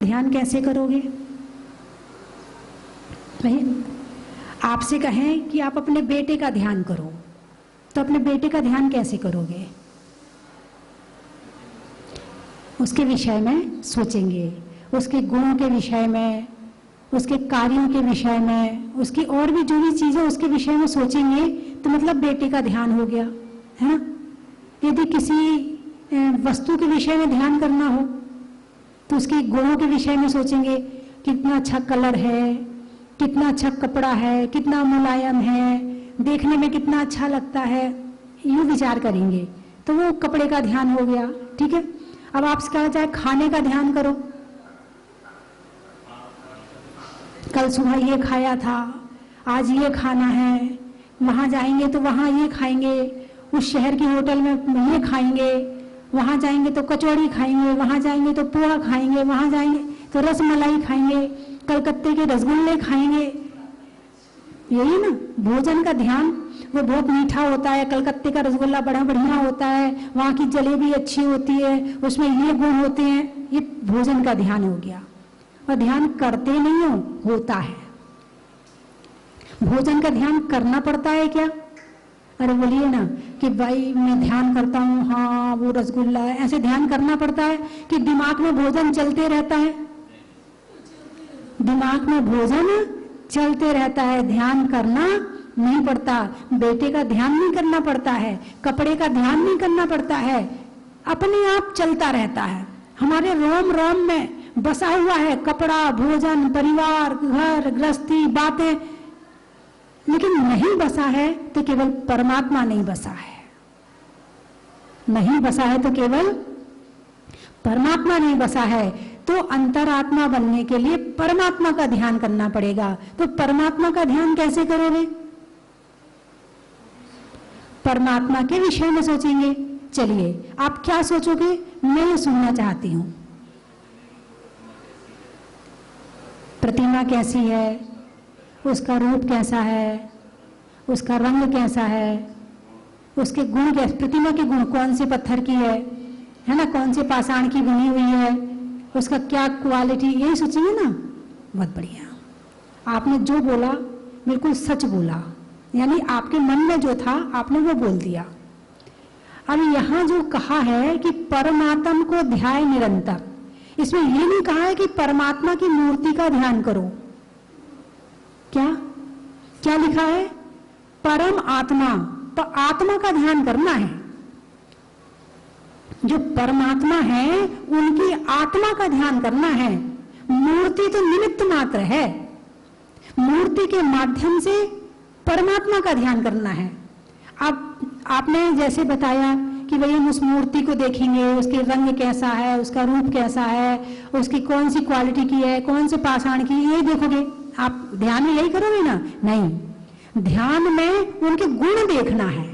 ध्यान कैसे करोगे भाई? आपसे कहें कि आप अपने बेटे का ध्यान करो, तो अपने बेटे का ध्यान कैसे करोगे? उसके विषय में सोचेंगे, उसके गुणों के विषय में, उसके कार्यों के विषय में, उसकी और भी जो भी चीजें उसके विषय में सोचेंगे, तो मतलब बेटे का ध्यान हो गया, है ना? यदि किसी वस्तु के विषय में ध्यान करना हो तो उसके गुणों के विषय में सोचेंगे, कितना अच्छा कलर है, कितना अच्छा कपड़ा है, कितना मुलायम है, देखने में कितना अच्छा लगता है, यूं विचार करेंगे तो वो कपड़े का ध्यान हो गया। ठीक है, अब आपसे कहा जाए खाने का ध्यान करो, कल सुबह ये खाया था, आज ये खाना है, वहां जाएंगे तो वहां ये खाएंगे, उस शहर की होटल में ये खाएंगे, वहां जाएंगे तो कचौड़ी खाएंगे, वहां जाएंगे तो पोहा खाएंगे, वहां जाएंगे तो रसमलाई खाएंगे, कलकत्ते के रसगुल्ले खाएंगे। यही ना भोजन का ध्यान, वो बहुत मीठा होता है, कलकत्ते का रसगुल्ला बड़ा बढ़िया होता है, वहां की जलेबी अच्छी होती है, उसमें ये गुण होते हैं, ये भोजन का ध्यान हो गया। और ध्यान करते नहीं हो, होता है। भोजन का ध्यान करना पड़ता है क्या? अरे बोलिए ना कि भाई मैं ध्यान करता हूँ, हाँ वो रसगुल्ला है, ऐसे ध्यान करना पड़ता है कि दिमाग में भोजन चलते रहता है? दिमाग में भोजन चलते रहता है, ध्यान करना नहीं पड़ता। बेटे का ध्यान नहीं करना पड़ता है, कपड़े का ध्यान नहीं करना पड़ता है, अपने आप चलता रहता है। हमारे रोम रोम में बसा हुआ है कपड़ा, भोजन, परिवार, घर गृहस्थी, बातें, लेकिन नहीं बसा है तो केवल परमात्मा नहीं बसा है। नहीं बसा है तो केवल परमात्मा नहीं बसा है। तो अंतरात्मा बनने के लिए परमात्मा का ध्यान करना पड़ेगा। तो परमात्मा का ध्यान कैसे करोगे? परमात्मा के विषय में सोचेंगे। चलिए आप क्या सोचोगे, मैं ये सुनना चाहती हूं। प्रतिमा कैसी है, उसका रूप कैसा है, उसका रंग कैसा है, उसके गुण कैसे, प्रतिमा के गुण कौन से पत्थर की है ना, कौन से पाषाण की बनी हुई है, उसका क्या क्वालिटी, यही सोचेंगे ना। बहुत बढ़िया, आपने जो बोला बिल्कुल सच बोला, यानी आपके मन में जो था आपने वो बोल दिया। अब यहाँ जो कहा है कि परमात्मा को ध्याय निरंतर, इसमें ये नहीं कहा है कि परमात्मा की मूर्ति का ध्यान करो। क्या क्या लिखा है? परम आत्मा, तो आत्मा का ध्यान करना है। जो परमात्मा है उनकी आत्मा का ध्यान करना है। मूर्ति तो निमित्त मात्र है, मूर्ति के माध्यम से परमात्मा का ध्यान करना है। अब आपने जैसे बताया कि भाई हम उस मूर्ति को देखेंगे, उसके रंग कैसा है, उसका रूप कैसा है, उसकी कौन सी क्वालिटी की है, कौन से पाषाण की, ये देखोगे आप। ध्यान में यही करोगे ना? नहीं, ध्यान में उनके गुण देखना है।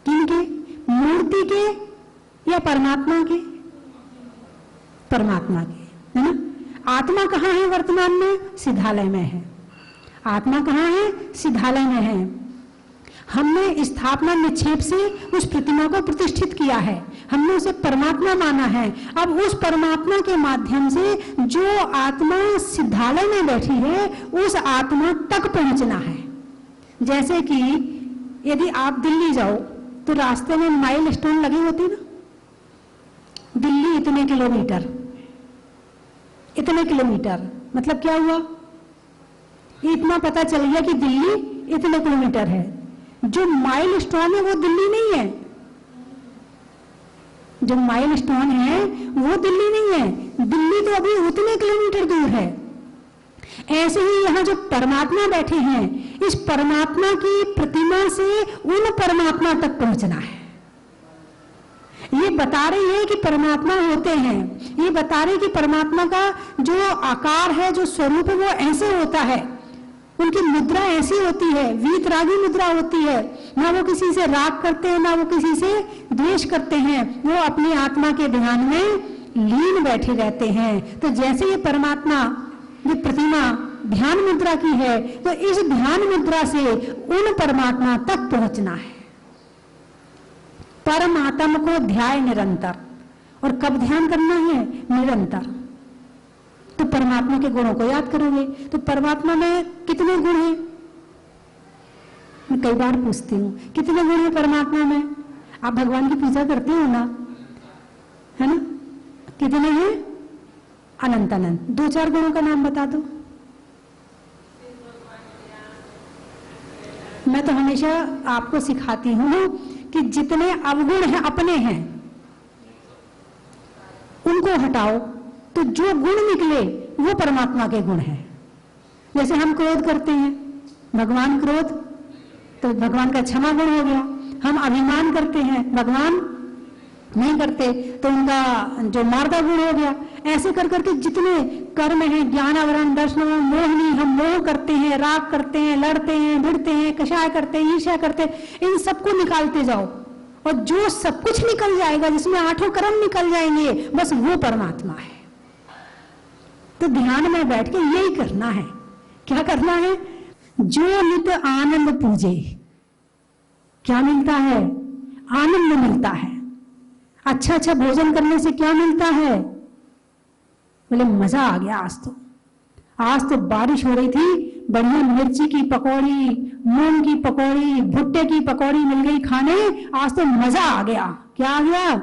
किनके? मूर्ति के या परमात्मा के? परमात्मा के, है ना। आत्मा कहाँ है वर्तमान में? सिद्धालय में है। आत्मा कहाँ है? सिद्धालय में है। हमने स्थापना निक्षेप से उस प्रतिमा को प्रतिष्ठित किया है, हमने उसे परमात्मा माना है। अब उस परमात्मा के माध्यम से जो आत्मा सिद्धालय में बैठी है उस आत्मा तक पहुंचना है। जैसे कि यदि आप दिल्ली जाओ तो रास्ते में माइल स्टोन लगे होते ना, दिल्ली इतने किलोमीटर, इतने किलोमीटर, मतलब क्या हुआ? इतना पता चल गया कि दिल्ली इतने किलोमीटर है। जो माइल स्टोन है वो दिल्ली नहीं है, जो माइल स्टोन है वो दिल्ली नहीं है, दिल्ली तो अभी उतने किलोमीटर दूर है। ऐसे ही यहाँ जो परमात्मा बैठे हैं, इस परमात्मा की प्रतिमा से उन परमात्मा तक पहुंचना है। ये बता रहे हैं कि परमात्मा होते हैं, ये बता रहे कि परमात्मा का जो आकार है, जो स्वरूप है, वो ऐसे होता है। उनकी मुद्रा ऐसी होती है, वीतरागी मुद्रा होती है, ना वो किसी से राग करते हैं, ना वो किसी से द्वेष करते हैं, वो अपनी आत्मा के ध्यान में लीन बैठे रहते हैं। तो जैसे ये परमात्मा, ये प्रतिमा ध्यान मुद्रा की है, तो इस ध्यान मुद्रा से उन परमात्मा तक पहुंचना है। परमात्मा को ध्याय निरंतर। और कब ध्यान करना है? निरंतर। तो परमात्मा के गुणों को याद करोगे। तो परमात्मा में कितने गुण हैं? मैं कई बार पूछती हूँ, कितने गुण हैं परमात्मा में? आप भगवान की पूजा करते हो ना, है ना? कितने हैं? अनंत अनंत। 2-4 गुणों का नाम बता दो। मैं तो हमेशा आपको सिखाती हूँ कि जितने अवगुण हैं अपने हैं उनको हटाओ, तो जो गुण निकले वो परमात्मा के गुण हैं। जैसे हम क्रोध करते हैं, भगवान क्रोध, तो भगवान का क्षमा गुण हो गया। हम अभिमान करते हैं, भगवान नहीं करते, तो उनका जो मार्गा गुण हो गया। ऐसे कर करके जितने कर्म हैं, ज्ञान आवरण, दर्शन, मोहनी, हम मोह करते हैं, राग करते हैं, लड़ते हैं, भिड़ते हैं, कषाय करते हैं, ईर्ष्या करते हैं, इन सबको निकालते जाओ। और जो सब कुछ निकल जाएगा, जिसमें 8 कर्म निकल जाएंगे, बस वो परमात्मा है। तो ध्यान में बैठ के यही करना है। क्या करना है? जो नित आनंद पूजे। क्या मिलता है? आनंद मिलता है। अच्छा अच्छा भोजन करने से क्या मिलता है? बोले मजा आ गया आज तो बारिश हो रही थी, बढ़िया मिर्ची की पकौड़ी, मूंग की पकौड़ी, भुट्टे की पकौड़ी मिल गई खाने, आज तो मजा आ गया। क्या आ गया?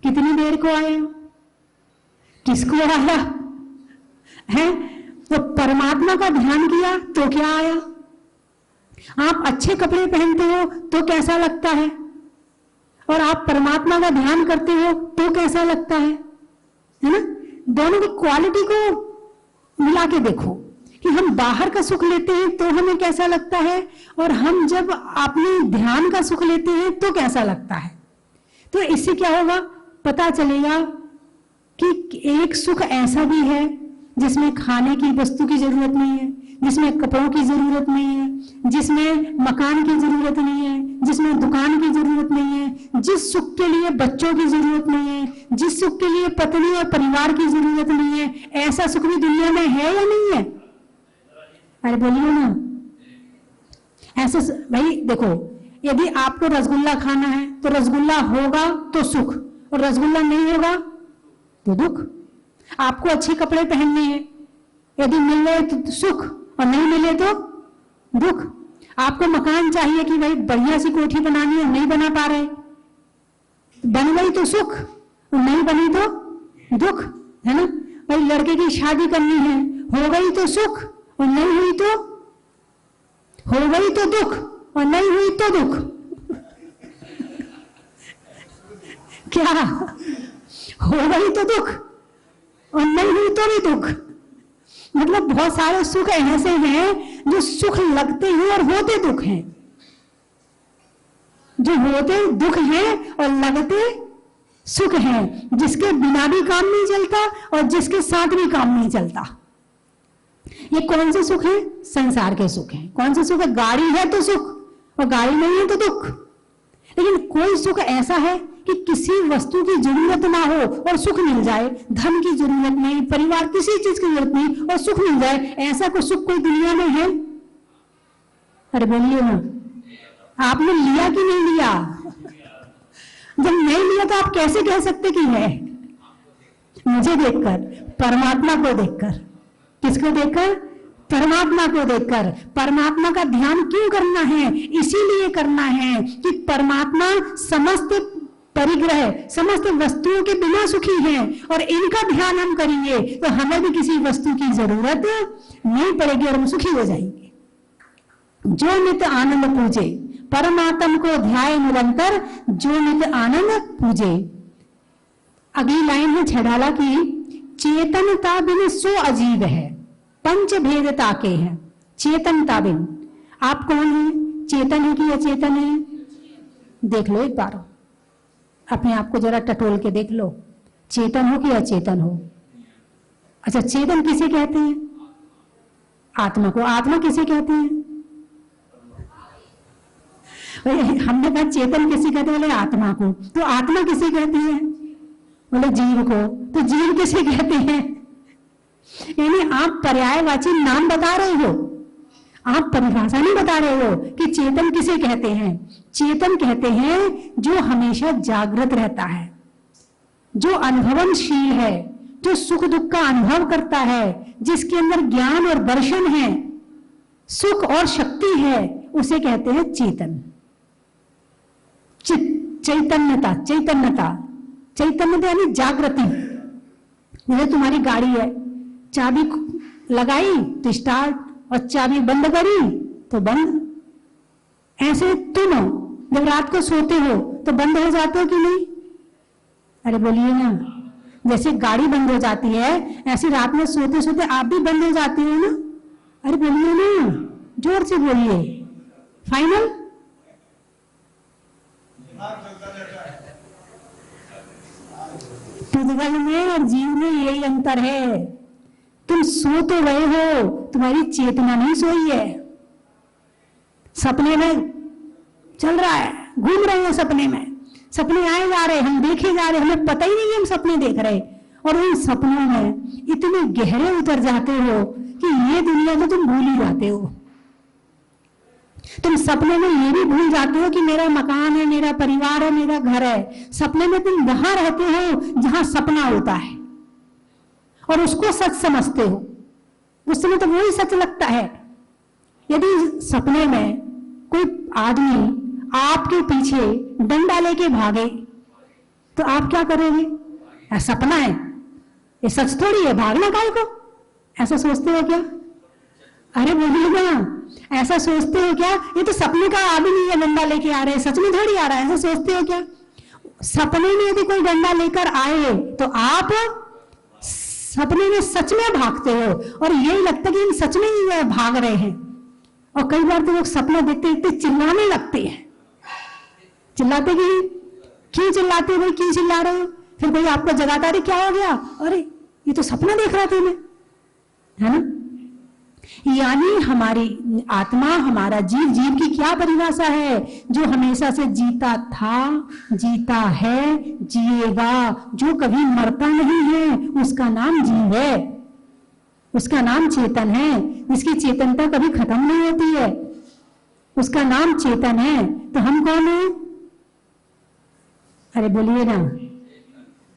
कितनी देर को आए? किसको आया है? तो परमात्मा का ध्यान किया तो क्या आया? आप अच्छे कपड़े पहनते हो तो कैसा लगता है? और आप परमात्मा का ध्यान करते हो तो कैसा लगता है ना? दोनों की क्वालिटी को मिला के देखो कि हम बाहर का सुख लेते हैं तो हमें कैसा लगता है, और हम जब अपने ध्यान का सुख लेते हैं तो कैसा लगता है। तो इससे क्या होगा? पता चलेगा कि एक सुख ऐसा भी है जिसमें खाने की वस्तु की जरूरत नहीं है, जिसमें कपड़ों की जरूरत नहीं है, जिसमें मकान की जरूरत नहीं है, जिसमें दुकान की जरूरत नहीं है, जिस सुख के लिए बच्चों की जरूरत नहीं है, जिस सुख के लिए पत्नी और परिवार की जरूरत नहीं है, ऐसा सुख भी दुनिया में है या नहीं है? अरे बोलिए ना। ऐसा भाई देखो, यदि आपको रसगुल्ला खाना है तो रसगुल्ला होगा तो सुख, और रसगुल्ला नहीं होगा तो दुख। आपको अच्छे कपड़े पहनने हैं, यदि मिल रहे तो सुख और नहीं मिले तो दुख। आपको मकान चाहिए कि भाई बढ़िया सी कोठी बनानी है, नहीं बना पा रहे, बन गई तो सुख और नहीं बनी तो दुख, है ना? भाई लड़के की शादी करनी है, हो गई तो सुख और नहीं हुई तो, हो गई तो दुख और नहीं हुई तो दुख। क्या? हो गई तो दुख और नहीं हुई तो भी दुख। मतलब बहुत सारे सुख ऐसे हैं जो सुख लगते हैं और होते दुख हैं, जो होते दुख हैं और लगते सुख हैं, जिसके बिना भी काम नहीं चलता और जिसके साथ भी काम नहीं चलता। ये कौन से सुख है? संसार के सुख हैं। कौन से सुख है? गाड़ी है तो सुख और गाड़ी नहीं है तो दुख। लेकिन कोई सुख ऐसा है कि किसी वस्तु की जरूरत ना हो और सुख मिल जाए, धन की जरूरत नहीं, परिवार किसी चीज की जरूरत नहीं और सुख मिल जाए, ऐसा कोई सुख कोई दुनिया में है? अरे बोलिए ना, आपने लिया कि नहीं लिया? जब नहीं लिया तो आप कैसे कह सकते कि है? मुझे देखकर, परमात्मा को देखकर। किसको देखकर? परमात्मा को देखकर। परमात्मा का ध्यान क्यों करना है? इसीलिए करना है कि परमात्मा समस्त परिग्रह, समस्त वस्तुओं के बिना सुखी हैं, और इनका ध्यान हम करेंगे तो हमें भी किसी वस्तु की जरूरत नहीं पड़ेगी और हम सुखी हो जाएंगे। जो नित आनंद पूजे, परमात्मा को ध्याय निरंतर, जो नित आनंद पूजे। अगली लाइन है छड़ाला की, चेतनता बिन सो अजीब है, पंच भेदता के हैं। चेतनता बिन, आप कौन है? चेतन है कि अचेतन है? देख लो एक बार, अपने आप को जरा टटोल के देख लो, चेतन हो कि अचेतन हो। अच्छा, चेतन किसे कहते हैं? आत्मा को। आत्मा किसे कहते हैं? हमने कहा चेतन किसे कहते हैं? बोले आत्मा को। तो आत्मा किसे कहते हैं? बोले जीव को। तो जीव किसे कहते हैं? यानी आप पर्यायवाची नाम बता रहे हो, आप परिभाषा नहीं बता रहे हो कि चेतन किसे कहते हैं। चेतन कहते हैं जो हमेशा जागृत रहता है, जो अनुभवनशील है, जो सुख दुख का अनुभव करता है, जिसके अंदर ज्ञान और दर्शन है, सुख और शक्ति है, उसे कहते हैं चेतन। चैतन्यता, चैतन्यता, चैतन्यता यानी जागृति। जैसे तुम्हारी गाड़ी है, चाबी लगाई तो स्टार्ट, और चाबी बंद करी तो बंद। ऐसे तुम जब रात को सोते हो तो बंद हो जाते हो कि नहीं? अरे बोलिए ना। जैसे गाड़ी बंद हो जाती है, ऐसे रात में सोते सोते आप भी बंद हो जाते हो ना। अरे बोलिए ना, जोर से बोलिए। फाइनल। पुद्गल में और जीव में यही अंतर है। तुम सो तो गए हो, तुम्हारी चेतना नहीं सोई है। सपने में चल रहा है, घूम रहे हैं सपने में, सपने आए जा रहे, हम देखे जा रहे, हमें पता ही नहीं है हम सपने देख रहे। और उन सपनों में इतने गहरे उतर जाते हो कि ये दुनिया तो तुम भूल ही जाते हो। तुम सपने में ये भी भूल जाते हो कि मेरा मकान है, मेरा परिवार है, मेरा घर है। सपने में तुम वहां रहते हो जहां सपना होता है और उसको सच समझते हो। उस समय तो वही सच लगता है। यदि सपने में कोई आदमी आपके पीछे डंडा लेके भागे तो आप क्या करोगे? सपना है, ये सच थोड़ी है, भागना काहे को? ऐसा सोचते हो क्या? अरे बोलिएगा, ऐसा सोचते हो क्या? ये तो सपने का आदमी नहीं है, डंडा लेके आ रहे हैं, सच में थोड़ी आ रहा है। ऐसा सोचते हो क्या? सपने में यदि कोई डंडा लेकर आए तो आप सपने में सच में भागते हो और यही लगता है कि हम सच में ही भाग रहे हैं। और कई बार तो लोग सपना देखते देखते चिल्लाने लगते हैं। चिल्लाते कि क्यों चिल्लाते हो भाई, क्यों चिल्ला रहे हो? फिर कोई आपको जगाता, अरे क्या हो गया? अरे ये तो सपना देख रहा था मैं, है ना? यानी हमारी आत्मा, हमारा जीव, जीव की क्या परिभाषा है? जो हमेशा से जीता था, जीता है, जिएगा, जो कभी मरता नहीं है, उसका नाम जीव है, उसका नाम चेतन है। इसकी चेतनता कभी खत्म नहीं होती है, उसका नाम चेतन है। तो हम कौन है? अरे बोलिए ना।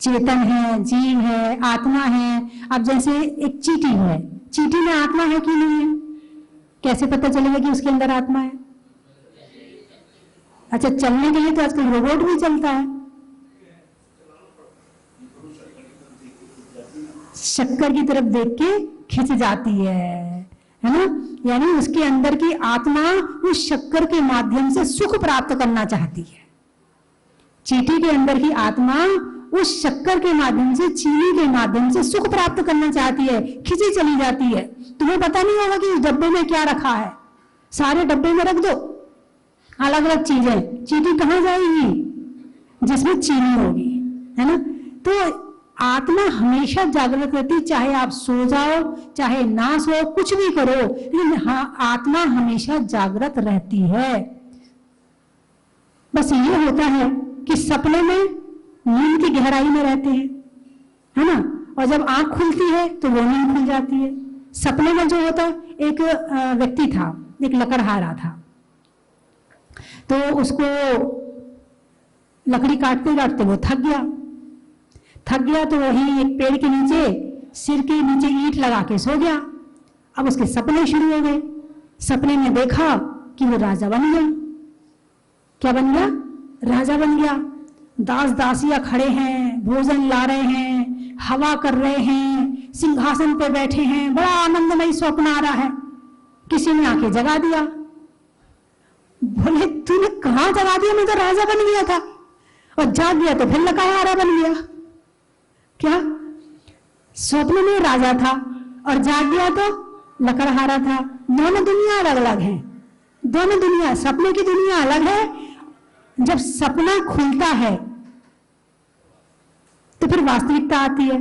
चेतन है, जीव है, आत्मा है। अब जैसे एक चींटी है, चींटी में आत्मा है कि नहीं है? कैसे पता चलेगा कि उसके अंदर आत्मा है? अच्छा, चलने के लिए तो आजकल रोबोट भी चलता है। शक्कर की तरफ देख के खिंच जाती है ना? यानी उसके अंदर की आत्मा उस शक्कर के माध्यम से सुख प्राप्त करना चाहती है। चींटी के अंदर की आत्मा उस शक्कर के माध्यम से, चीनी के माध्यम से सुख प्राप्त करना चाहती है, खिंची चली जाती है। तुम्हें पता नहीं होगा कि उस डब्बे में क्या रखा है। सारे डब्बे में रख दो अलग अलग चीजें, चींटी कहां जाएगी? जिसमें चीनी होगी, है ना? तो आत्मा हमेशा जागृत रहती, चाहे आप सो जाओ, चाहे ना सो, कुछ भी करो, लेकिन हाँ, आत्मा हमेशा जागृत रहती है। बस ये होता है कि सपने में नींद की गहराई में रहते हैं, है ना? और जब आंख खुलती है तो वो नींद खुल जाती है। सपने में जो होता, एक व्यक्ति था, एक लकड़हारा था, तो उसको लकड़ी काटते काटते वो थक गया तो वही एक पेड़ के नीचे, सिर के नीचे ईंट लगा के सो गया। अब उसके सपने शुरू हो गए। सपने में देखा कि वो राजा बन गया। क्या बन गया? राजा बन गया। दास दासियां खड़े हैं, भोजन ला रहे हैं, हवा कर रहे हैं, सिंहासन पे बैठे हैं, बड़ा आनंदमय स्वप्न आ रहा है। किसी ने आके जगा दिया। बोले, तूने कहां जगा दिया? मैं तो राजा बन गया था। और जाग गया तो फिर लकड़हारा बन गया। क्या? स्वप्न में राजा था और जाग गया तो लकड़हारा था। दोनों दुनिया अलग अलग है। दोनों दुनिया, सपने की दुनिया अलग है। जब सपना खुलता है तो फिर वास्तविकता आती है,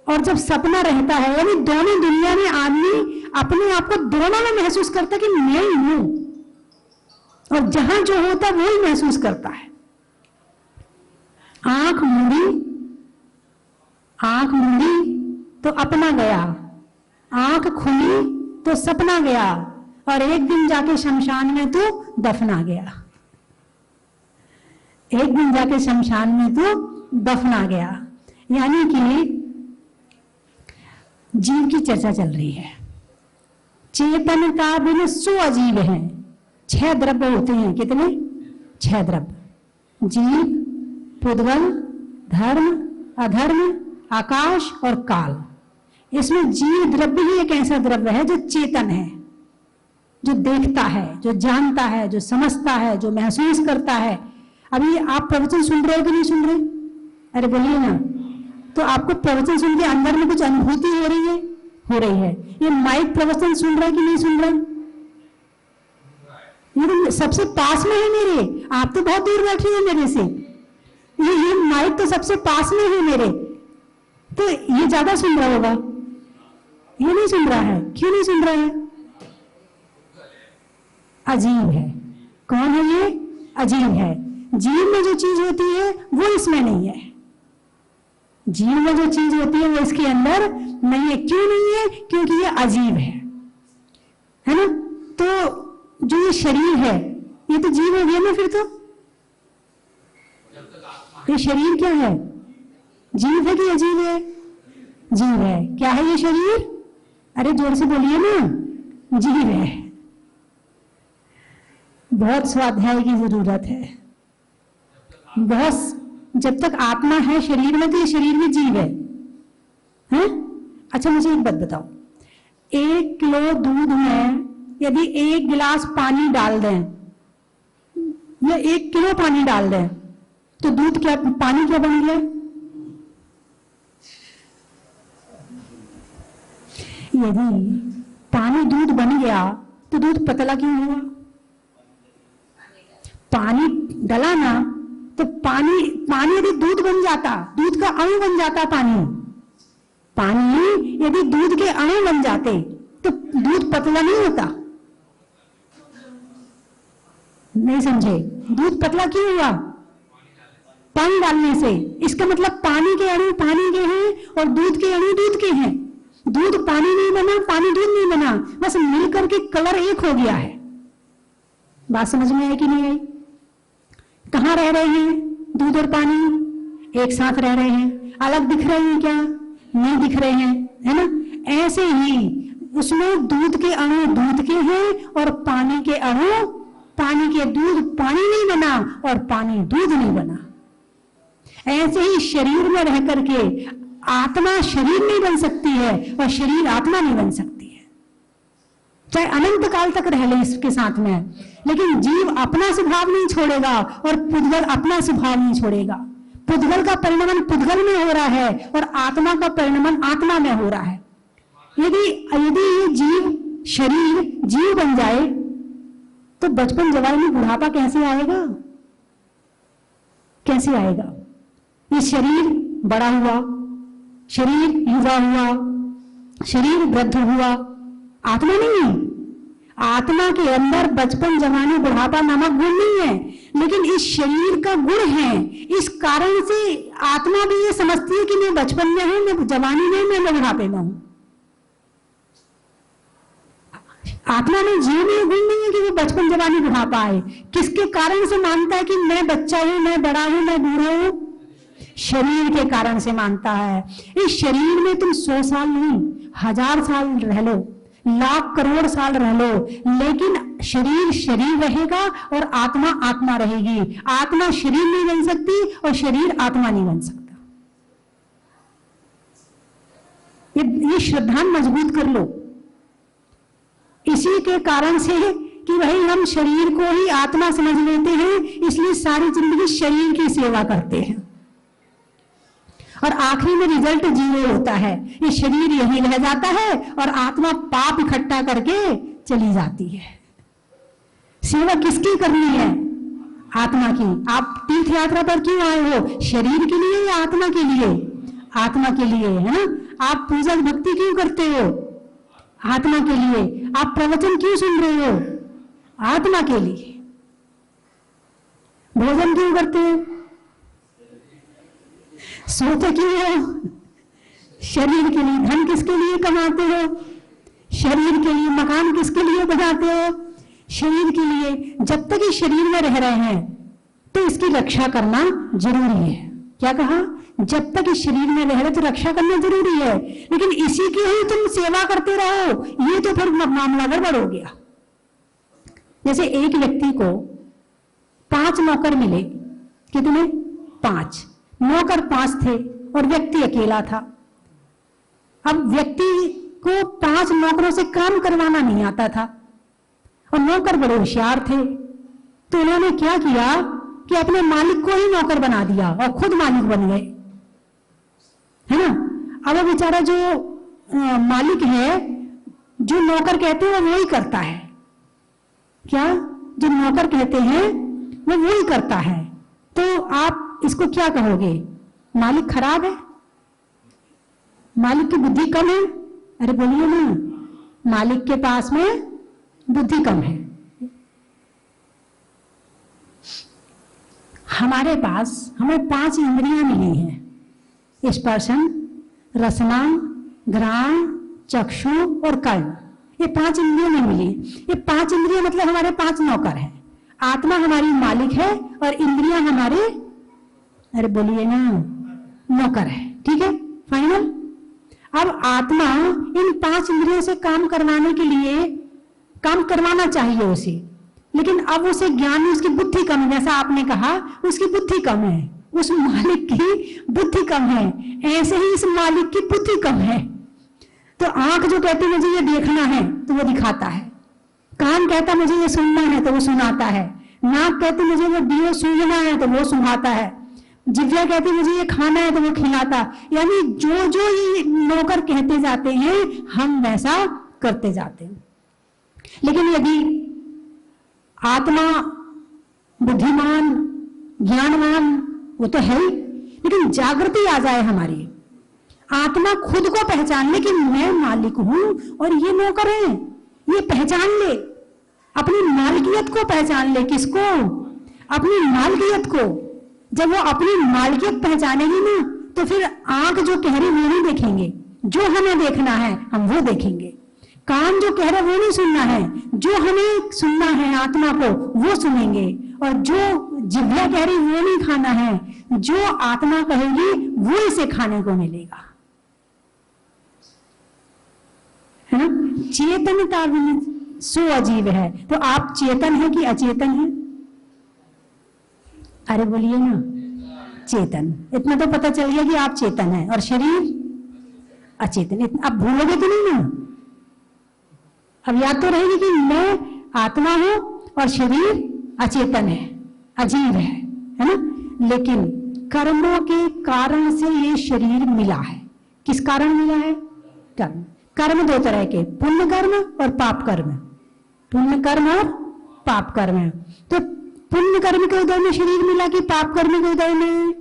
और जब सपना रहता है, यानी दोनों दुनिया में आदमी अपने आप को दोनों में महसूस करता है कि मैं ही हूं, और जहां जो होता है वही महसूस करता है। आंख मूंदी तो अपना गया, आंख खुली तो सपना गया, और एक दिन जाके शमशान में तो दफना गया। एक दिन जाके शमशान में तो दफना गया। यानी कि जीव की चर्चा चल रही है। चेतन का बिन सो अजीव है। 6 द्रव्य होते हैं। कितने? 6 द्रव्य। जीव, पुद्गल, धर्म, अधर्म, आकाश और काल। इसमें जीव द्रव्य ही एक ऐसा द्रव्य है जो चेतन है, जो देखता है, जो जानता है, जो समझता है, जो महसूस करता है। अभी आप प्रवचन सुन रहे हो कि नहीं सुन रहे? अरे बोलिए ना। तो आपको प्रवचन सुन के अंदर में कुछ अनुभूति हो रही है? हो रही है। ये माइक प्रवचन सुन रहा है कि नहीं सुन रहा? ये तो सबसे पास में है मेरे। आप तो बहुत दूर बैठे हैं मेरे से। ये माइक तो सबसे पास में है मेरे, तो ये ज्यादा सुन रहा होगा। ये नहीं सुन रहा है। क्यों नहीं सुन रहा है? अजीब है। कौन है ये? अजीब है। जीव में जो चीज होती है वो इसमें नहीं है। जीव में जो चीज होती है वो इसके अंदर नहीं है। क्यों नहीं है? क्योंकि ये अजीब है ना। तो जो ये शरीर है ये तो जीव हो गया ना। फिर तो ये शरीर क्या है? जीव है कि अजीब है? जीव है। क्या है ये शरीर? अरे जोर से बोलिए ना। जीव है। बहुत स्वाध्याय की जरूरत है। बहुत। जब तक आत्मा है शरीर में तो ये शरीर भी जीव है, हैं? अच्छा मुझे एक बात बताओ। 1 किलो दूध में यदि 1 गिलास पानी डाल दें या 1 किलो पानी डाल दें तो दूध क्या, पानी क्या बन गया? यदि पानी दूध बन गया तो दूध पतला क्यों हुआ? पानी डला ना तो पानी यदि दूध बन जाता, दूध का अणु बन जाता, पानी यदि दूध के अणु बन जाते तो दूध पतला नहीं होता। नहीं समझे? दूध पतला क्यों हुआ? पानी डालने से। इसका मतलब पानी के अणु पानी के हैं और दूध के अणु दूध के हैं। दूध पानी नहीं बना, पानी दूध नहीं बना, बस मिलकर के कलर एक हो गया है। बात समझ में आई कि नहीं आई? कहां रह रहे हैं दूध और पानी? एक साथ रह रहे हैं। अलग दिख रहे हैं क्या? नहीं दिख रहे हैं, है ना। ऐसे ही उसमें दूध के अणु दूध के हैं और पानी के अणु पानी के। दूध पानी नहीं बना और पानी दूध नहीं बना। ऐसे ही शरीर में रह करके आत्मा शरीर नहीं बन सकती है और शरीर आत्मा नहीं बन सकती है, चाहे अनंत काल तक रह ले इसके साथ में। लेकिन जीव अपना स्वभाव नहीं छोड़ेगा और पुद्गल अपना स्वभाव नहीं छोड़ेगा। पुद्गल का परिणमन पुद्गल में हो रहा है और आत्मा का परिणमन आत्मा में हो रहा है। यदि ये जीव शरीर जीव बन जाए तो बचपन जवानी बुढ़ापा कैसे आएगा? कैसे आएगा? ये शरीर बड़ा हुआ, शरीर युवा हुआ, शरीर वृद्ध हुआ, आत्मा नहीं है। आत्मा के अंदर बचपन जवानी बुढ़ापा नामक गुण नहीं है, लेकिन इस शरीर का गुण है। इस कारण से आत्मा भी ये समझती है कि मैं बचपन में हूं, मैं जवानी में, मैं बुढ़ापे में हूं। आत्मा में जीव में गुण नहीं है कि वो बचपन जवानी बुढ़ापा आए। किसके कारण से मानता है कि मैं बच्चा हूं, मैं बड़ा हूं, मैं बूढ़ा हूं? शरीर के कारण से मानता है। इस शरीर में तुम 100 साल नहीं, 1000 साल रह लो, लाख करोड़ साल रह लो, लेकिन शरीर शरीर रहेगा और आत्मा आत्मा रहेगी। आत्मा शरीर नहीं बन सकती और शरीर आत्मा नहीं बन सकता। ये श्रद्धा मजबूत कर लो। इसी के कारण से कि भाई हम शरीर को ही आत्मा समझ लेते हैं, इसलिए सारी जिंदगी शरीर की सेवा करते हैं और आखिरी में रिजल्ट जीरो होता है। ये शरीर यही रह जाता है और आत्मा पाप इकट्ठा करके चली जाती है। सेवा किसकी करनी है? आत्मा की। आप तीर्थ यात्रा पर क्यों आए हो? शरीर के लिए या आत्मा के लिए? आत्मा के लिए, है ना। आप पूजा भक्ति क्यों करते हो? आत्मा के लिए। आप प्रवचन क्यों सुन रहे हो? आत्मा के लिए। भोजन क्यों करते हो? सोते क्यों हो? शरीर के लिए। धन किसके लिए कमाते हो? शरीर के लिए। मकान किसके लिए बनाते हो? शरीर के लिए। जब तक ये शरीर में रह रहे हैं तो इसकी रक्षा करना जरूरी है। क्या कहा? जब तक इस शरीर में रह रहे तो रक्षा करना जरूरी है, लेकिन इसी की ही तुम सेवा करते रहो, ये तो फिर मामला गड़बड़ हो गया। जैसे एक व्यक्ति को 5 नौकर मिले, कितने? 5 नौकर 5 थे और व्यक्ति अकेला था। अब व्यक्ति को 5 नौकरों से काम करवाना नहीं आता था और नौकर बड़े होशियार थे, तो उन्होंने क्या किया कि अपने मालिक को ही नौकर बना दिया और खुद मालिक बन गए, है ना। अब वो बेचारा जो मालिक है, जो नौकर कहते हैं वो वही करता है। क्या? जो नौकर कहते हैं वो वही करता है। तो आप इसको क्या कहोगे? मालिक खराब है? मालिक की बुद्धि कम है? अरे बोलिए ना, मालिक के पास में बुद्धि कम है। हमारे पास हमें 5 इंद्रियां मिली हैं, स्पर्शन, रसना, घ्राण, चक्षु और कर्म। ये 5 इंद्रियां नहीं मिली। ये 5 इंद्रियां मतलब हमारे 5 नौकर हैं। आत्मा हमारी मालिक है और इंद्रियां हमारे, अरे बोलिए ना, नौकर है। ठीक है, फाइनल। अब आत्मा इन 5 इंद्रियों से काम करवाने के लिए काम करवाना चाहिए उसे, लेकिन अब उसे ज्ञान, उसकी बुद्धि कम है। जैसा आपने कहा, उसकी बुद्धि कम है, उस मालिक की बुद्धि कम है, ऐसे ही इस मालिक की बुद्धि कम है। तो आंख जो कहती है मुझे ये देखना है तो वो दिखाता है, कान कहता मुझे ये सुनना है तो वो सुनाता है, नाक कहती मुझे वो दिए सूंघना है तो वो सुनाता है, जिह्वा कहती मुझे ये खाना है तो वो खिलाता। यानी जो जो ये नौकर कहते जाते हैं हम वैसा करते जाते हैं। लेकिन यदि आत्मा बुद्धिमान, ज्ञानवान, वो तो है ही, लेकिन जागृति आ जाए हमारी, आत्मा खुद को पहचान ले कि मैं मालिक हूं और ये नौकर है, ये पहचान ले, अपनी मालिकियत को पहचान ले। किसको? अपनी मालिकियत को। जब वो अपनी मालिकियत पहचानेगी ना, तो फिर आंख जो कह रही वो नहीं देखेंगे, जो हमें देखना है हम वो देखेंगे। कान जो कह रहे वो नहीं सुनना है, जो हमें सुनना है आत्मा को वो सुनेंगे। और जो जिह्वा कह रही वो नहीं खाना है, जो आत्मा कहेगी वो इसे खाने को मिलेगा, है ना। चेतनता सो अजीब है। तो आप चेतन है कि अचेतन है? अरे बोलिए ना, चेतन। इतना तो पता चल गया कि आप चेतन है और शरीर अचेतन। अब भूलोगे तो नहीं ना, अब याद तो रहेगी कि मैं आत्मा हूं और शरीर अचेतन है, अजीब है ना। लेकिन कर्मों के कारण से ये शरीर मिला है। किस कारण मिला है? कर्म। कर्म 2 तरह के, पुण्य कर्म और पाप कर्म। पुण्य कर्म और पाप कर्म। तो पुण्य कर्म के उदय में शरीर मिला कि पाप कर्म के उदय में?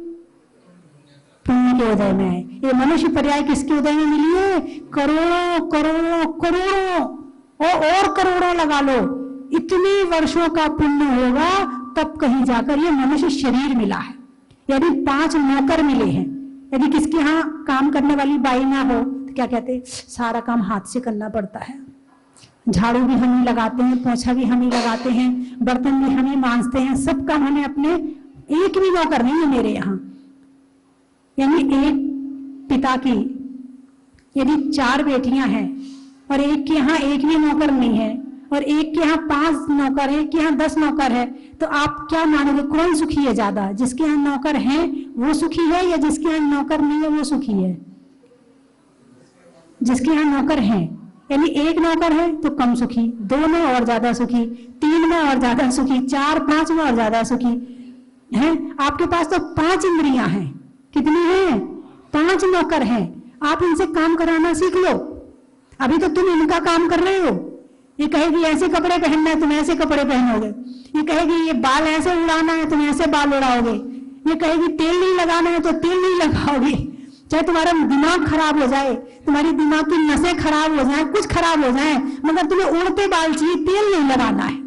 पुण्य के उदय में। ये मनुष्य पर्याय किसके उदय में मिली है? करोड़ों करोड़ों करोड़ों और करोड़ों लगा लो, इतने वर्षों का पुण्य होगा तब कहीं जाकर ये मनुष्य शरीर मिला है। यदि 5 नौकर मिले हैं, यदि किसके यहाँ काम करने वाली बाई ना हो तो क्या कहते, सारा काम हाथ से करना पड़ता है, झाड़ू भी हम ही लगाते हैं, पोछा भी हम ही लगाते हैं, बर्तन भी हम ही मांजते हैं, सब काम हमें अपने, एक भी नौकर नहीं है मेरे यहाँ। यानी एक पिता की यदि 4 बेटियां हैं और एक के यहाँ एक भी नौकर नहीं है और एक के यहाँ 5 नौकर है, एक के यहाँ 10 नौकर है, तो आप क्या मानोगे कौन सुखी है ज्यादा? जिसके यहाँ नौकर है वो सुखी है या जिसके यहाँ नौकर नहीं है वो सुखी है? जिसके यहाँ नौकर है। यानी 1 नौकर है तो कम सुखी, 2 में और ज्यादा सुखी, 3 में और ज्यादा सुखी, 4, 5 में और ज्यादा सुखी है। आपके पास तो 5 इंद्रियां हैं। कितनी हैं? 5 नौकर हैं। आप इनसे काम कराना सीख लो। अभी तो तुम इनका काम कर रहे हो। ये कहेगी ऐसे कपड़े पहनना है, तुम ऐसे कपड़े पहनोगे। ये कहेगी ये बाल ऐसे उड़ाना है, तुम ऐसे बाल उड़ाओगे। ये कहेगी तेल नहीं लगाना है तो तेल नहीं लगाओगे। चाहे तुम्हारा दिमाग खराब हो जाए, तुम्हारी दिमाग की नसें खराब हो जाए, कुछ खराब हो जाए, मगर तुम्हें उड़ते बाल चाहिए, तेल नहीं लगाना है।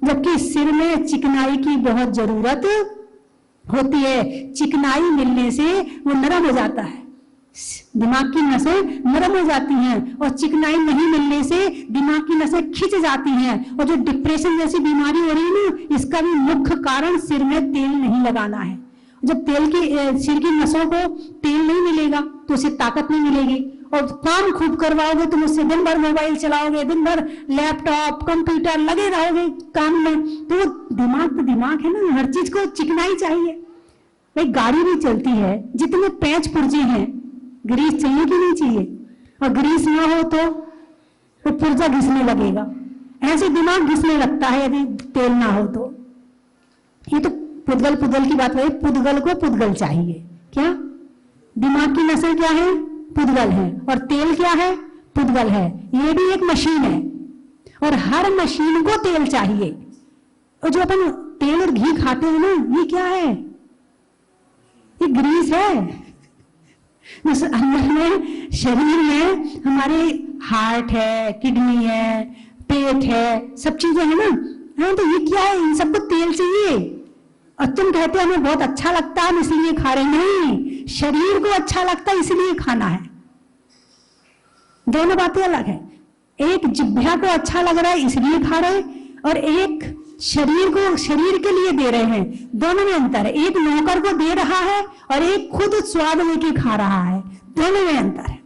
जबकि सिर में चिकनाई की बहुत जरूरत होती है। चिकनाई मिलने से वो नरम हो जाता है। दिमाग की नसें नरम हो जाती हैं और चिकनाई नहीं मिलने से दिमाग की नसें खिंच जाती हैं। और जो डिप्रेशन जैसी बीमारी हो रही है ना, इसका भी मुख्य कारण सिर में तेल नहीं लगाना है। जब तेल की सिर की नसों को तेल नहीं मिलेगा तो उसे ताकत नहीं मिलेगी। और काम खूब करवाओगे तुम उससे, दिन भर मोबाइल चलाओगे, दिन भर लैपटॉप कंप्यूटर लगे रहोगे काम में, तो वो दिमाग है ना, हर चीज को चिकनाई चाहिए। भाई गाड़ी भी चलती है, जितने पैंच पुर्जे हैं, ग्रीस चाहिए कि नहीं चाहिए? और ग्रीस ना हो तो वो पुर्जा घिसने लगेगा। ऐसे दिमाग घिसने लगता है यदि तेल ना हो तो। ये तो पुद्गल की बात है, पुद्गल को पुद्गल चाहिए। क्या दिमाग की नसें क्या है? पुद्गल है। और तेल क्या है? पुद्गल है। ये भी एक मशीन है और हर मशीन को तेल चाहिए। और जो अपन तेल और घी खाते हैं ना, ये क्या है? ये ग्रीस है। अंदर में शरीर में हमारे हार्ट है, किडनी है, पेट है, सब चीजें है ना। हाँ, तो ये क्या है? इन सबको तेल चाहिए। और तुम कहते हो हमें बहुत अच्छा लगता है इसलिए खा रहे। नहीं, शरीर को अच्छा लगता है इसलिए खाना है। दोनों बातें अलग है। एक जिह्वा को अच्छा लग रहा है इसलिए खा रहे, और एक शरीर को शरीर के लिए दे रहे हैं। दोनों में अंतर है। एक नौकर को दे रहा है और एक खुद स्वाद लेके खा रहा है। दोनों में अंतर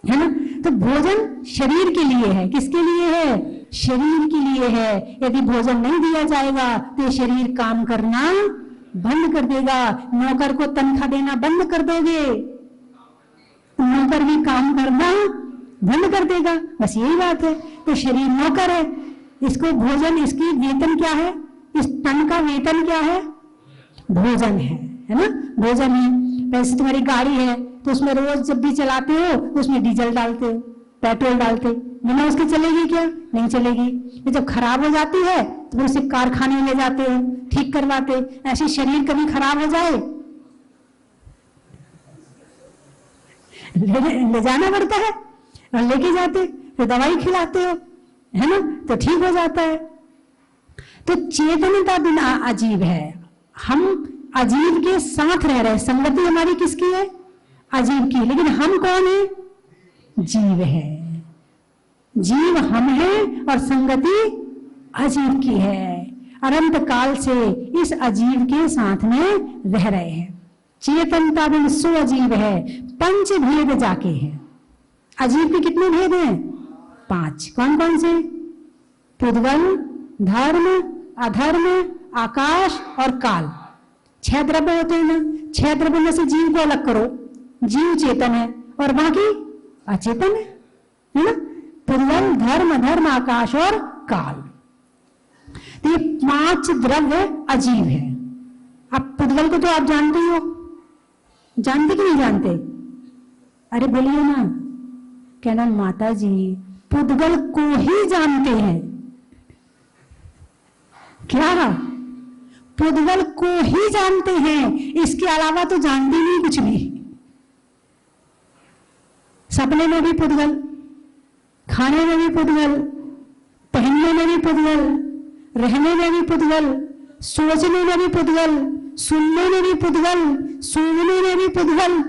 है ना। तो भोजन शरीर के लिए है। किसके लिए है? शरीर के लिए है। यदि भोजन नहीं दिया जाएगा तो ये शरीर काम करना बंद कर देगा। नौकर को तनख्वाह देना बंद कर दोगे, नौकर भी काम करना बंद कर देगा। बस यही बात है। तो शरीर नौकर है, इसको भोजन, इसकी वेतन क्या है? इस तन का वेतन क्या है? भोजन है ना। भोजन है। वैसे तुम्हारी गाड़ी है तो उसमें रोज जब भी चलाते हो उसमें डीजल डालते हो, पेट्रोल डालते, बिना उसके चलेगी क्या? नहीं चलेगी। तो जब खराब हो जाती है तो उसे कारखाने में ले जाते हो, ठीक करवाते। ऐसे शरीर कभी खराब हो जाए ले जाना पड़ता है और लेके जाते, तो दवाई खिलाते हो, है ना, तो ठीक हो जाता है। तो चेतनता बिना अजीब है। हम अजीब के साथ रह रहे। संगति हमारी किसकी है? अजीब की। लेकिन हम कौन है? जीव है। जीव हम हैं और संगति अजीब की है। अनंत काल से इस अजीब के साथ में रह रहे हैं। चेतनता बिन सो अजीब है, पंच भेद जाके है। अजीब के कितने भेद हैं? 5। कौन कौन से? पुद्गल, धर्म, अधर्म, आकाश और काल। 6 द्रव्य होते हैं ना। 6 द्रव्य में से जीव को अलग करो। जीव चेतन है और बाकी अचेतन है ना। पुद्गल, धर्म, अधर्म, आकाश और काल। तो ये 5 द्रव्य अजीब है। अब पुद्गल को तो आप जानते ही हो। जानते कि नहीं जानते? अरे बोलिए ना। कहना माता जी पुद्गल को ही जानते हैं। क्या? पुद्गल को ही जानते हैं, इसके अलावा तो जानते नहीं कुछ भी। सपने में भी पुद्गल, खाने में भी पुद्गल, पहनने में भी पुद्गल, रहने में भी पुद्गल, सोचने में भी पुद्गल, सुनने में भी पुद्गल, सूंघने में भी पुद्गल।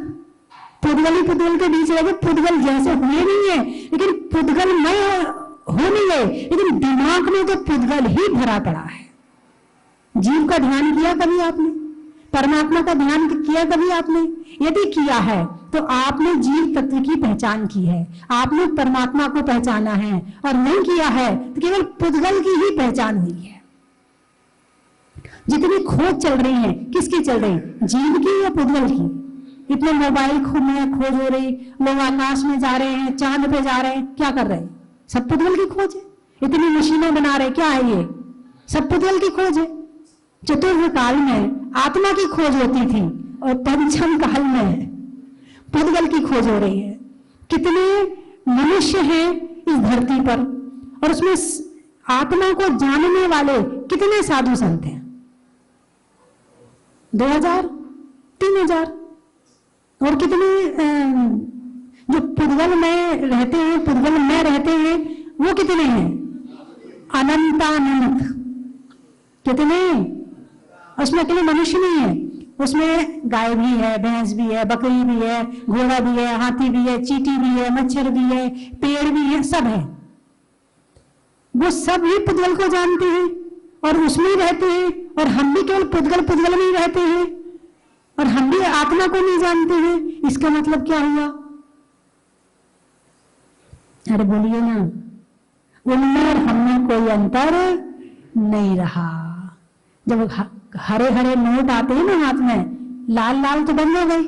पुद्गल ही पुद्गल के बीच लगे। पुद्गल जैसे हुए नहीं है, लेकिन पुद्गल मय हो नहीं गए, लेकिन दिमाग में तो पुद्गल ही भरा पड़ा है। जीव का ध्यान किया कभी आपने? परमात्मा का ध्यान किया कभी आपने? यदि किया है तो आपने जीव तत्व की पहचान की है, आपने परमात्मा को पहचाना है। और नहीं किया है तो केवल पुद्गल की ही पहचान हुई है। जितनी खोज चल रही है, किसकी चल रही? जीव की या पुद्गल की? इतने मोबाइल में खोज हो रही, लोग आकाश में जा रहे हैं, चांद पे जा रहे हैं, क्या कर रहे हैं? सब पुद्गल की खोज है। इतनी मशीनें बना रहे, क्या है ये? सब पुद्गल की खोज है। चतुर्थ काल में आत्मा की खोज होती थी और पंचम काल में पुद्गल की खोज हो रही है। कितने मनुष्य हैं इस धरती पर और उसमें आत्मा को जानने वाले कितने साधु संत हैं? 2000, 3000। और कितने जो पुद्गल में रहते हैं, पुद्गल में रहते हैं, वो कितने हैं? अनंतानंत। कितने? उसमें अकेले मनुष्य नहीं है, उसमें गाय भी है, भैंस भी है, बकरी भी है, घोड़ा भी है, हाथी भी है, चींटी भी है, मच्छर भी है, पेड़ भी है, सब है। वो सब ही पुद्गल को जानते हैं और उसमें ही रहते हैं, और हम भी केवल पुद्गल में ही रहते हैं और हम भी आत्मा को नहीं जानते हैं। इसका मतलब क्या हुआ? अरे बोलिए ना, उनमें और हमें कोई अंतर नहीं रहा। जब हरे हरे नोट आते हैं ना हाथ में, लाल लाल तो बंद हो गए,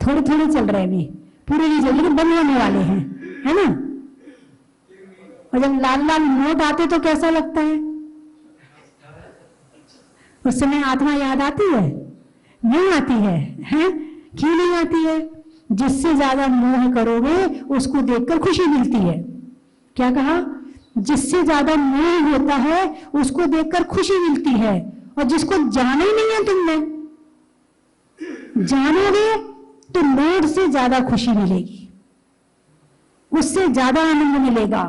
थोड़े थोड़े चल रहे भी, पूरे नहीं चल, लेकिन बंद होने वाले हैं, है ना। और जब लाल लाल नोट आते तो कैसा लगता है? उस समय आत्मा याद आती है? नहीं आती है, हैं? क्यों नहीं आती है? जिससे ज्यादा मोह करोगे उसको देखकर खुशी मिलती है। क्या कहा? जिससे ज्यादा मोह होता है उसको देखकर खुशी मिलती है, और जिसको जाना ही नहीं है तुमने, जानोगे तो नोट से ज्यादा खुशी मिलेगी, उससे ज्यादा आनंद मिलेगा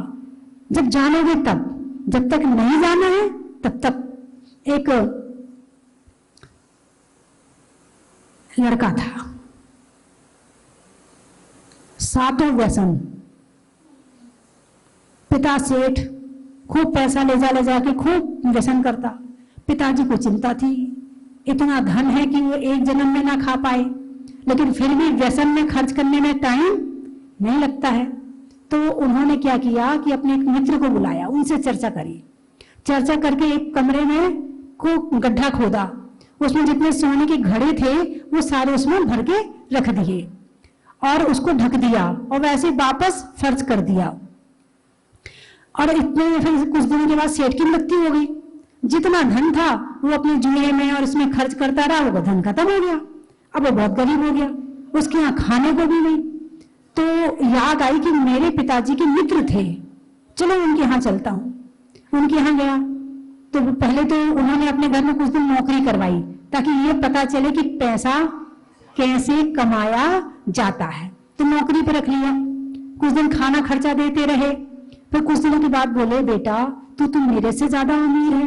जब जानोगे तब। जब तक नहीं जाना है तब तक। एक लड़का था, सातों व्यसन, पिता सेठ, खूब पैसा ले जा के खूब व्यसन करता। पिताजी को चिंता थी, इतना धन है कि वो एक जन्म में ना खा पाए, लेकिन फिर भी व्यसन में खर्च करने में टाइम नहीं लगता है। तो उन्होंने क्या किया कि अपने एक मित्र को बुलाया, उनसे चर्चा करी। चर्चा करके एक कमरे में को गड्ढा खोदा, उसमें जितने सोने के घड़े थे वो सारे उसमें भर के रख दिए और उसको ढक दिया, और वैसे वापस फर्ज कर दिया। और इतने में फिर कुछ दिनों के बाद सेठ की मृत्यु हो गई। जितना धन था वो अपने जुए में और इसमें खर्च करता रहा, वो धन खत्म हो गया। अब वो बहुत गरीब हो गया, उसके यहाँ खाने को भी नहीं। तो याद आई कि मेरे पिताजी के मित्र थे, चलो उनके यहाँ चलता हूं। उनके यहाँ गया तो पहले तो उन्होंने अपने घर में कुछ दिन नौकरी करवाई, ताकि ये पता चले कि पैसा कैसे कमाया जाता है। तो नौकरी पर रख लिया, कुछ दिन खाना खर्चा देते रहे। फिर कुछ दिनों के बाद बोले, बेटा तुम मेरे से ज्यादा अमीर है।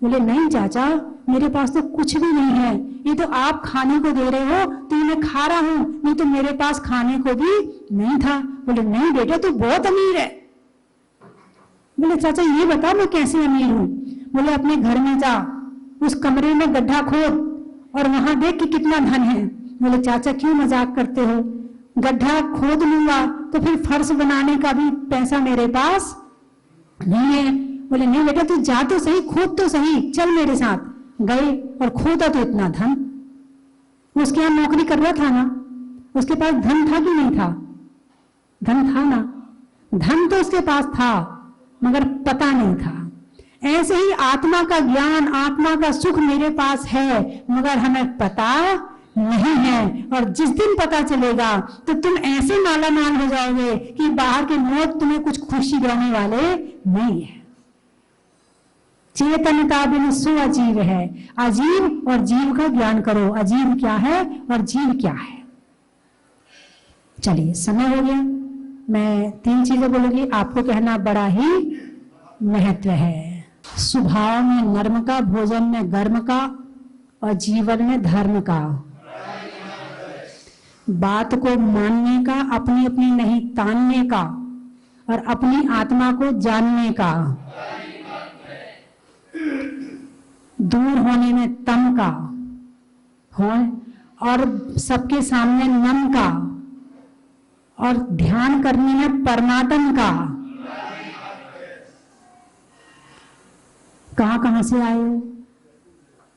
बोले, नहीं चाचा, मेरे पास तो कुछ भी नहीं है, ये तो आप खाने को दे रहे हो तो मैं खा रहा हूं, नहीं तो मेरे पास खाने को भी नहीं था। बोले, नहीं बेटा तू बहुत अमीर है। बोले, चाचा ये बता मैं कैसे अमीर हूं? बोले, अपने घर में जा, उस कमरे में गड्ढा खोद और वहां देख कि कितना धन है। बोले, चाचा क्यों मजाक करते हो? गड्ढा खोद लूंगा तो फिर फर्श बनाने का भी पैसा मेरे पास नहीं है। बोले, नहीं बेटा तू जा तो सही, खोद तो सही, चल मेरे साथ। गए और खोदा तो इतना धन। उसके यहाँ नौकरी कर रहा था ना, उसके पास धन था कि नहीं था? धन था ना, धन तो उसके पास था मगर पता नहीं था। ऐसे ही आत्मा का ज्ञान, आत्मा का सुख मेरे पास है मगर हमें पता नहीं है। और जिस दिन पता चलेगा तो तुम ऐसे माला माल हो जाओगे कि बाहर के नोट तुम्हें कुछ खुशी देने वाले नहीं है। चेतनता बिन सो अजीव है। अजीव और जीव का ज्ञान करो, अजीव क्या है और जीव क्या है। चलिए समय हो गया, मैं 3 चीजें बोलूंगी, आपको कहना बड़ा ही महत्व है। स्वभाव में नर्म का, भोजन में गर्म का और जीवन में धर्म का। बात को मानने का, अपनी अपनी नहीं तानने का, और अपनी आत्मा को जानने का। दूर होने में तम का हो, और सबके सामने नम का, और ध्यान करने में परमात्म का। कहां से आए हो?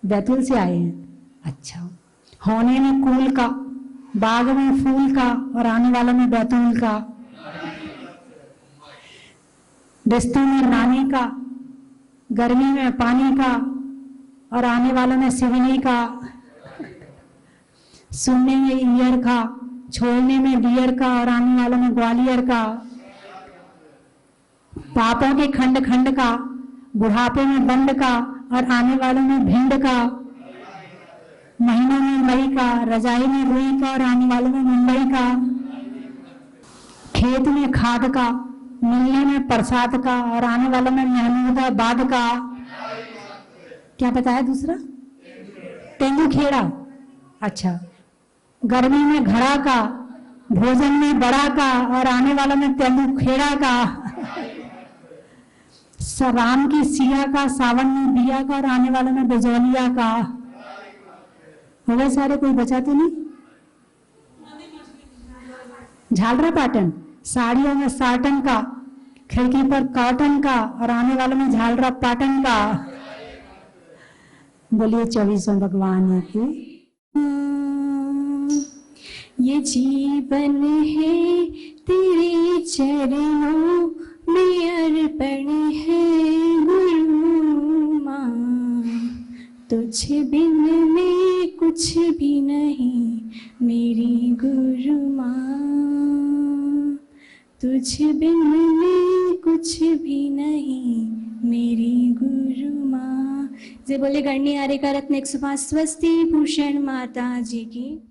बैतूल से आए हैं। अच्छा। होने में कुल का, बाग में फूल का, और आने वाला में बैतूल का। रिश्ते में नानी का, गर्मी में पानी का, और आने वाला में सिवनी का। सुनने में ईयर का, छोड़ने में बियर का, और आने वाला में ग्वालियर का। पापों के खंड खंड का, बुढ़ापे में बंड का, और आने वालों में भिंड का। महीनों में मई का, रजाई में रुई का, और आने वालों में मुंबई का। खेत में खाद का, मिलने में प्रसाद का, और आने वालों में महमूदाबाद का। क्या बताया दूसरा? तेंदु खेड़ा, अच्छा, गर्मी में घड़ा का, भोजन में बड़ा का, और आने वाला में तेंदु खेड़ा का। राम की सिया का, सावन में दिया का, और आने वाला में बेजौलिया का। हो गए सारे, कोई बचा तो नहीं? झालरा पाटन, साड़ियों में साटन का, खिड़की पर कॉटन का, और आने वाले में झालरा पाटन का। बोलिए 24वें भगवान की। ये जीवन है तेरे चरणों में अर्पण है गुरु माँ, तुझ बिन मैं कुछ भी नहीं मेरी गुरु माँ, तुझ बिन मैं कुछ भी नहीं मेरी गुरु माँ। जे बोले गणनी आर्य का रत्न 105 स्वस्ति भूषण माता जी की।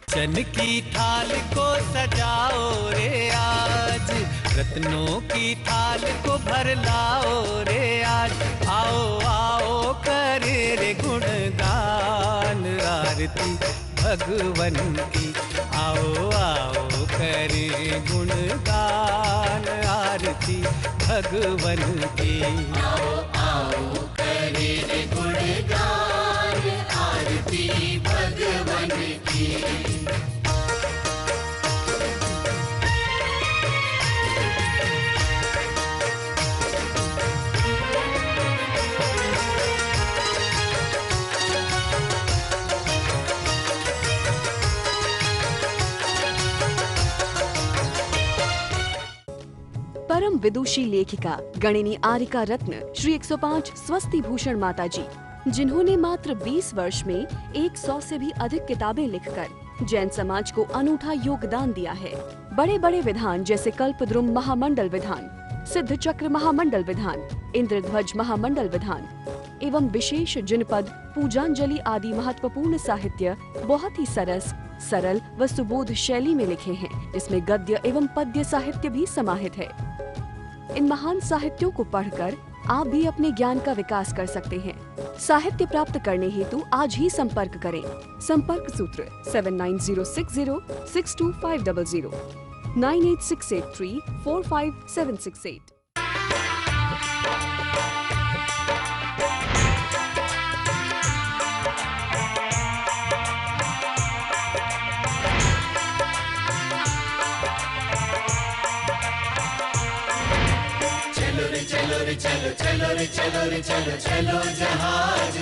चन की थाल को सजाओ रे आज, रत्नों की थाल को भर लाओ रे आज। आओ आओ करे रे गुणगान आरती भगवन की, आओ आओ करे गुणगान आरती भगवन की। आओ आओ करे रे गुणगान आरती भगवन की। परम विदुषी लेखिका गणिनी आर्यका रत्न श्री 105 स्वस्ति भूषण माता जी, जिन्होंने मात्र 20 वर्ष में 100 से भी अधिक किताबें लिखकर जैन समाज को अनूठा योगदान दिया है। बड़े बड़े विधान जैसे कल्पद्रुम महामंडल विधान, सिद्ध चक्र महामंडल विधान, इंद्रध्वज महामंडल विधान एवं विशेष जिनपद, पूजांजलि आदि महत्वपूर्ण साहित्य बहुत ही सरल व सुबोध शैली में लिखे हैं, जिसमें गद्य एवं पद्य साहित्य भी समाहित है। इन महान साहित्यों को पढ़कर आप भी अपने ज्ञान का विकास कर सकते हैं। साहित्य प्राप्त करने हेतु आज ही संपर्क करें। संपर्क सूत्र 7906062500, 9868345768। चलो रे चलो रे चलो, चलो रे चलो रे चलो, चलो जहाज